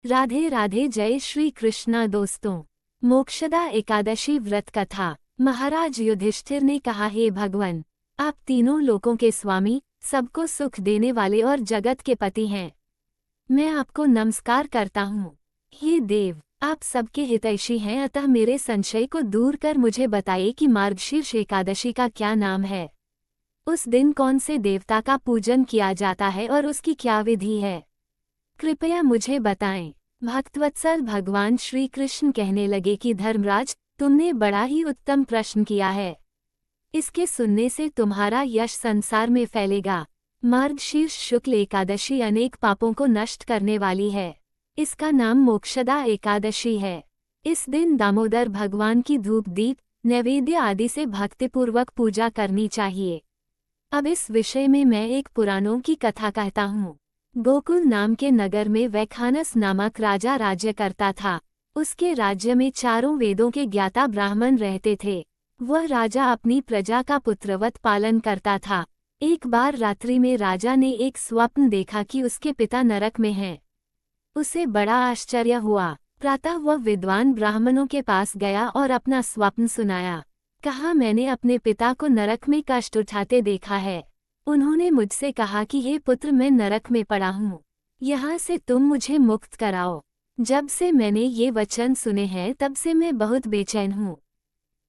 राधे राधे। जय श्री कृष्णा। दोस्तों, मोक्षदा एकादशी व्रत कथा। महाराज युधिष्ठिर ने कहा, हे भगवान, आप तीनों लोकों के स्वामी, सबको सुख देने वाले और जगत के पति हैं। मैं आपको नमस्कार करता हूँ। हे देव, आप सबके हितैषी हैं, अतः मेरे संशय को दूर कर मुझे बताइए कि मार्गशीर्ष एकादशी का क्या नाम है। उस दिन कौन से देवता का पूजन किया जाता है और उसकी क्या विधि है, कृपया मुझे बताएं। भक्तवत्सल भगवान श्री कृष्ण कहने लगे कि धर्मराज, तुमने बड़ा ही उत्तम प्रश्न किया है। इसके सुनने से तुम्हारा यश संसार में फैलेगा। मार्गशीर्ष शुक्ल एकादशी अनेक पापों को नष्ट करने वाली है। इसका नाम मोक्षदा एकादशी है। इस दिन दामोदर भगवान की धूप दीप नैवेद्य आदि से भक्तिपूर्वक पूजा करनी चाहिए। अब इस विषय में मैं एक पुराणों की कथा कहता हूँ। गोकुल नाम के नगर में वैखानस नामक राजा राज्य करता था। उसके राज्य में चारों वेदों के ज्ञाता ब्राह्मण रहते थे। वह राजा अपनी प्रजा का पुत्रवत पालन करता था। एक बार रात्रि में राजा ने एक स्वप्न देखा कि उसके पिता नरक में हैं। उसे बड़ा आश्चर्य हुआ। प्रातः वह विद्वान ब्राह्मणों के पास गया और अपना स्वप्न सुनाया। कहा, मैंने अपने पिता को नरक में कष्ट उठाते देखा है। उन्होंने मुझसे कहा कि हे पुत्र, मैं नरक में पड़ा हूँ, यहाँ से तुम मुझे मुक्त कराओ। जब से मैंने ये वचन सुने हैं तब से मैं बहुत बेचैन हूँ।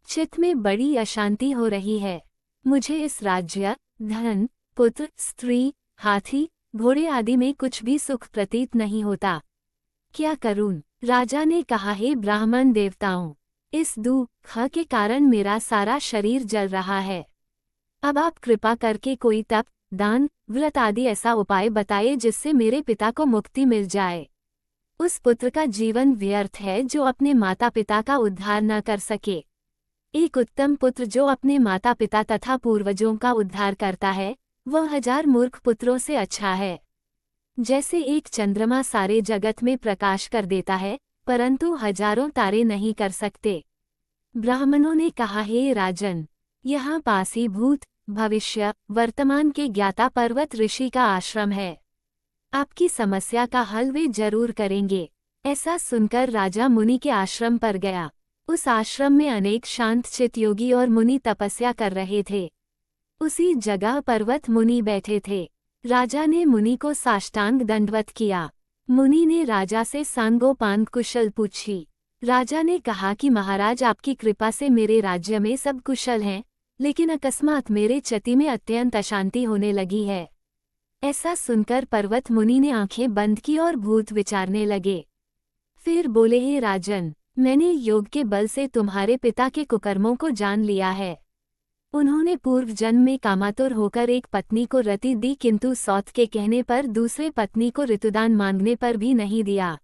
चित्त में बड़ी अशांति हो रही है। मुझे इस राज्य, धन, पुत्र, स्त्री, हाथी, घोड़े आदि में कुछ भी सुख प्रतीत नहीं होता। क्या करूं? राजा ने कहा, हे ब्राह्मण देवताओं, इस दुख के कारण मेरा सारा शरीर जल रहा है। अब आप कृपा करके कोई तप, दान, व्रत आदि ऐसा उपाय बताइए जिससे मेरे पिता को मुक्ति मिल जाए। उस पुत्र का जीवन व्यर्थ है जो अपने माता पिता का उद्धार न कर सके। एक उत्तम पुत्र जो अपने माता पिता तथा पूर्वजों का उद्धार करता है, वह 1000 मूर्ख पुत्रों से अच्छा है। जैसे एक चंद्रमा सारे जगत में प्रकाश कर देता है, परंतु हजारों तारे नहीं कर सकते। ब्राह्मणों ने कहा, हे राजन, यहाँ पास ही भूत, भविष्य, वर्तमान के ज्ञाता पर्वत ऋषि का आश्रम है। आपकी समस्या का हल वे जरूर करेंगे। ऐसा सुनकर राजा मुनि के आश्रम पर गया। उस आश्रम में अनेक शांत चित्त योगी और मुनि तपस्या कर रहे थे। उसी जगह पर्वत मुनि बैठे थे। राजा ने मुनि को साष्टांग दंडवत किया। मुनि ने राजा से सांगोपांग कुशल पूछी। राजा ने कहा कि महाराज, आपकी कृपा से मेरे राज्य में सब कुशल हैं, लेकिन अकस्मात मेरे चति में अत्यंत अशांति होने लगी है। ऐसा सुनकर पर्वत मुनि ने आंखें बंद की और भूत विचारने लगे। फिर बोले, हे राजन, मैंने योग के बल से तुम्हारे पिता के कुकर्मों को जान लिया है। उन्होंने पूर्व जन्म में कामातुर होकर एक पत्नी को रति दी, किंतु सौत के कहने पर दूसरे पत्नी को ऋतुदान मांगने पर भी नहीं दिया।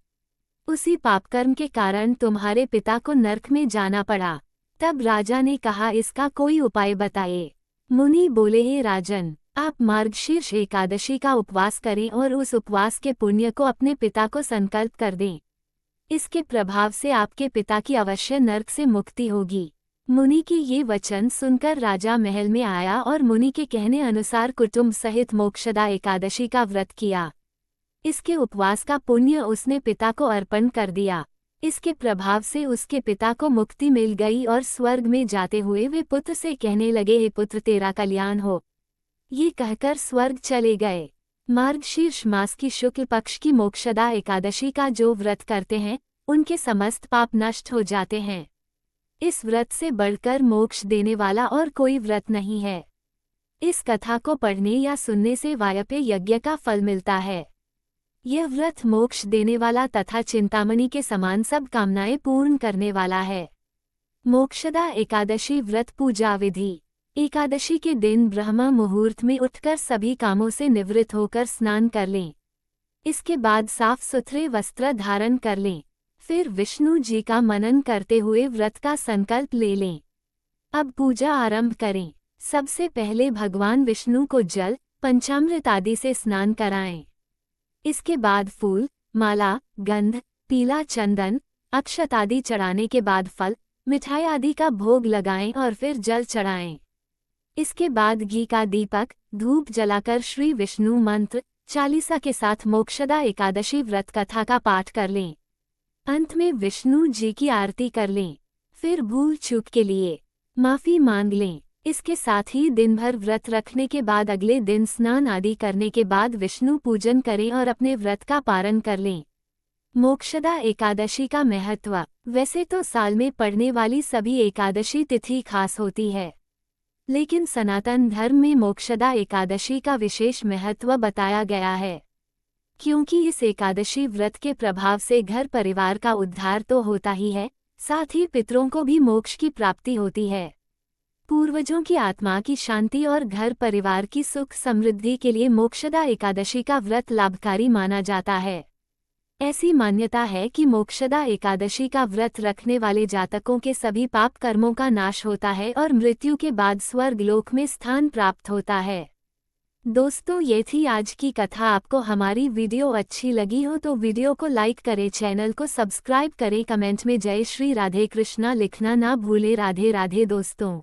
उसी पापकर्म के कारण तुम्हारे पिता को नरक में जाना पड़ा। तब राजा ने कहा, इसका कोई उपाय बताइए। मुनि बोले, हे राजन, आप मार्गशीर्ष एकादशी का उपवास करें और उस उपवास के पुण्य को अपने पिता को संकल्प कर दें। इसके प्रभाव से आपके पिता की अवश्य नरक से मुक्ति होगी। मुनि की ये वचन सुनकर राजा महल में आया और मुनि के कहने अनुसार कुटुंब सहित मोक्षदा एकादशी का व्रत किया। इसके उपवास का पुण्य उसने पिता को अर्पण कर दिया। इसके प्रभाव से उसके पिता को मुक्ति मिल गई और स्वर्ग में जाते हुए वे पुत्र से कहने लगे, हे पुत्र, तेरा कल्याण हो। ये कहकर स्वर्ग चले गए। मार्गशीर्ष मास की शुक्ल पक्ष की मोक्षदा एकादशी का जो व्रत करते हैं, उनके समस्त पाप नष्ट हो जाते हैं। इस व्रत से बढ़कर मोक्ष देने वाला और कोई व्रत नहीं है। इस कथा को पढ़ने या सुनने से वायप्य यज्ञ का फल मिलता है। यह व्रत मोक्ष देने वाला तथा चिंतामणि के समान सब कामनाएं पूर्ण करने वाला है। मोक्षदा एकादशी व्रत पूजा विधि। एकादशी के दिन ब्रह्म मुहूर्त में उठकर सभी कामों से निवृत्त होकर स्नान कर लें। इसके बाद साफ सुथरे वस्त्र धारण कर लें। फिर विष्णु जी का मनन करते हुए व्रत का संकल्प ले लें। अब पूजा आरंभ करें। सबसे पहले भगवान विष्णु को जल, पंचामृत आदि से स्नान कराएं। इसके बाद फूल, माला, गंध, पीला चंदन, अक्षत आदि चढ़ाने के बाद फल, मिठाई आदि का भोग लगाएं और फिर जल चढ़ाएं। इसके बाद घी का दीपक, धूप जलाकर श्री विष्णु मंत्र, चालीसा के साथ मोक्षदा एकादशी व्रत कथा का पाठ कर लें। अंत में विष्णु जी की आरती कर लें। फिर भूल चूक के लिए माफी मांग लें। इसके साथ ही दिन भर व्रत रखने के बाद अगले दिन स्नान आदि करने के बाद विष्णु पूजन करें और अपने व्रत का पारण कर लें। मोक्षदा एकादशी का महत्व। वैसे तो साल में पड़ने वाली सभी एकादशी तिथि खास होती है, लेकिन सनातन धर्म में मोक्षदा एकादशी का विशेष महत्व बताया गया है, क्योंकि इस एकादशी व्रत के प्रभाव से घर परिवार का उद्धार तो होता ही है, साथ ही पितरों को भी मोक्ष की प्राप्ति होती है। पूर्वजों की आत्मा की शांति और घर परिवार की सुख समृद्धि के लिए मोक्षदा एकादशी का व्रत लाभकारी माना जाता है। ऐसी मान्यता है कि मोक्षदा एकादशी का व्रत रखने वाले जातकों के सभी पाप कर्मों का नाश होता है और मृत्यु के बाद स्वर्ग लोक में स्थान प्राप्त होता है। दोस्तों, ये थी आज की कथा। आपको हमारी वीडियो अच्छी लगी हो तो वीडियो को लाइक करें, चैनल को सब्सक्राइब करें, कमेंट में जय श्री राधे कृष्णा लिखना ना भूलें। राधे राधे दोस्तों।